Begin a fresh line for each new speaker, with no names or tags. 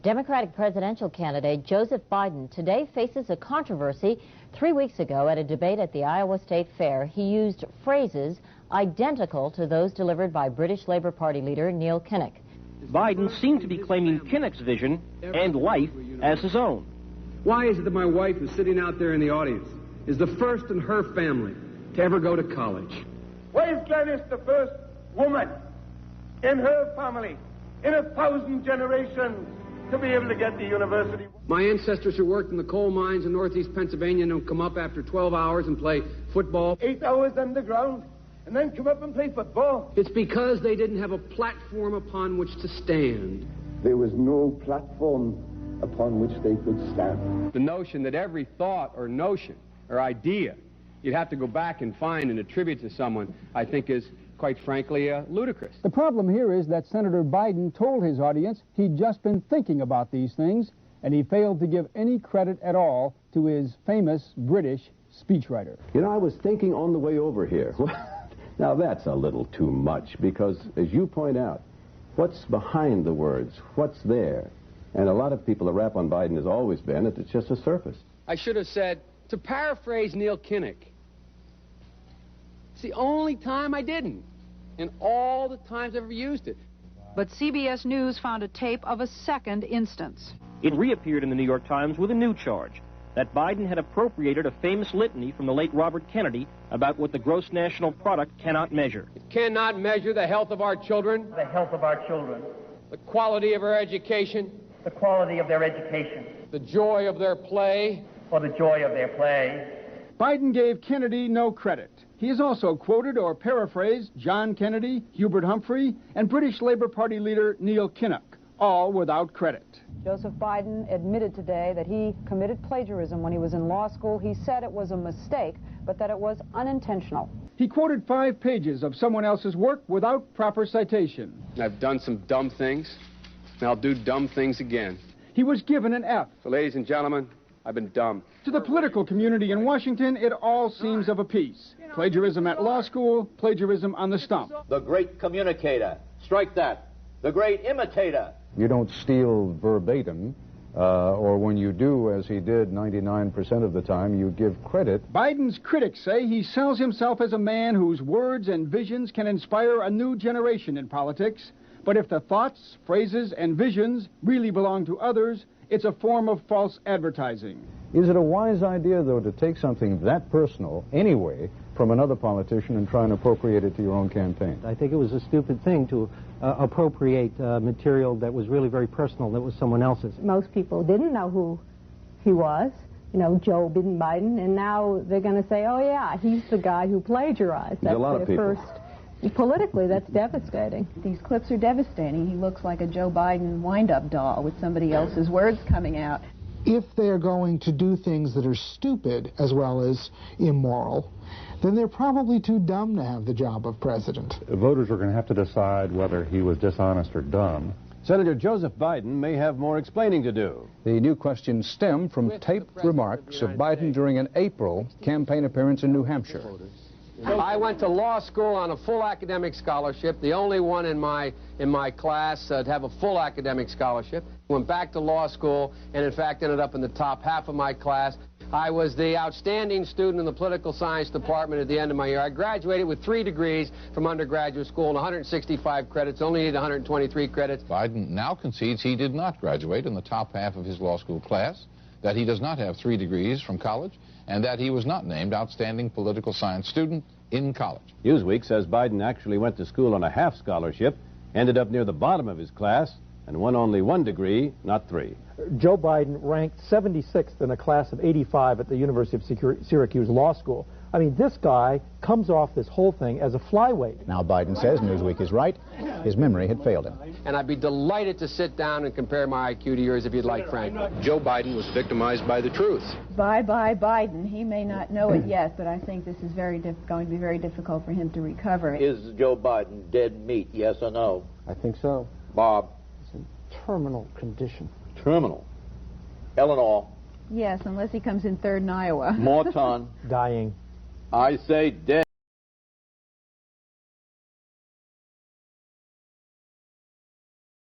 Democratic presidential candidate Joseph Biden today faces a controversy. 3 weeks ago at a debate at the Iowa State Fair, he used phrases identical to those delivered by British Labour Party leader Neil Kinnock.
Biden seemed to be claiming Kinnock's vision and life as his own.
Why is it that my wife, who's sitting out there in the audience, is the first in her family to ever go to college?
Why is Gladys the first woman in her family in 1,000 generations to be able to get to university?
My ancestors who worked in the coal mines in northeast Pennsylvania don't come up after 12 hours and play football.
8 hours underground and then come up and play football.
It's because they didn't have a platform upon which to stand.
There was no platform upon which they could stand.
The notion that every thought or notion or idea you'd have to go back and find and attribute to someone, I think is, quite frankly, ludicrous.
The problem here is that Senator Biden told his audience he'd just been thinking about these things, and he failed to give any credit at all to his famous British speechwriter.
You know, I was thinking on the way over here. Now, that's a little too much, because, as you point out, what's behind the words? What's there? And a lot of people, the rap on Biden has always been that it's just a surface.
I should have said, to paraphrase Neil Kinnock, it's the only time I didn't, and all the times I've ever used it.
But CBS News found a tape of a second instance.
It reappeared in the New York Times with a new charge, that Biden had appropriated a famous litany from the late Robert Kennedy about what the gross national product cannot measure.
It cannot measure the health of our children,
The health of our children,
the quality of our education,
the quality of their education,
the joy of their play,
or the joy of their play.
Biden gave Kennedy no credit. He has also quoted or paraphrased John Kennedy, Hubert Humphrey, and British Labour Party leader Neil Kinnock, all without credit.
Joseph Biden admitted today that he committed plagiarism when he was in law school. He said it was a mistake, but that it was unintentional.
He quoted 5 pages of someone else's work without proper citation.
I've done some dumb things, and I'll do dumb things again.
He was given an F.
So, ladies and gentlemen, I've been dumb.
To the political community in Washington, it all seems of a piece. Plagiarism at law school, plagiarism on the stump.
The great communicator. Strike that. The great imitator.
You don't steal verbatim, or when you do, as he did 99% of the time, you give credit.
Biden's critics say he sells himself as a man whose words and visions can inspire a new generation in politics. But if the thoughts, phrases, and visions really belong to others, it's a form of false advertising.
Is it a wise idea, though, to take something that personal, anyway, from another politician and try and appropriate it to your own campaign?
I think it was a stupid thing to appropriate material that was really very personal, that was someone else's.
Most people didn't know who he was, you know, Joe Biden, and now they're going to say, oh yeah, he's the guy who plagiarized.
That's a lot of people.
Politically, that's devastating. These clips are devastating. He looks like a Joe Biden wind-up doll with somebody else's words coming out.
If they're going to do things that are stupid as well as immoral, then they're probably too dumb to have the job of president.
Voters are going to have to decide whether he was dishonest or dumb.
Senator Joseph Biden may have more explaining to do.
The new questions stem from taped remarks of Biden during an April campaign appearance in New Hampshire.
I went to law school on a full academic scholarship, the only one in my class to have a full academic scholarship. Went back to law school and, in fact, ended up in the top half of my class. I was the outstanding student in the political science department at the end of my year. I graduated with 3 degrees from undergraduate school and 165 credits, only needed 123 credits.
Biden now concedes he did not graduate in the top half of his law school class, that he does not have 3 degrees from college, and that he was not named outstanding political science student in college.
Newsweek says Biden actually went to school on a half scholarship, ended up near the bottom of his class, and won only 1 degree, not 3.
Joe Biden ranked 76th in a class of 85 at the University of Syracuse Law School. I mean, this guy comes off this whole thing as a flyweight.
Now Biden says Newsweek is right. His memory had failed him.
And I'd be delighted to sit down and compare my IQ to yours if you'd like, Frank.
Joe Biden was victimized by the truth.
Bye-bye Biden. He may not know it yet, but I think this is going to be very difficult for him to recover.
Is Joe Biden dead meat, yes or no?
I think so.
Bob?
It's in terminal condition.
Terminal. Eleanor?
Yes, unless he comes in third in Iowa.
Morton?
Dying.
I say dead.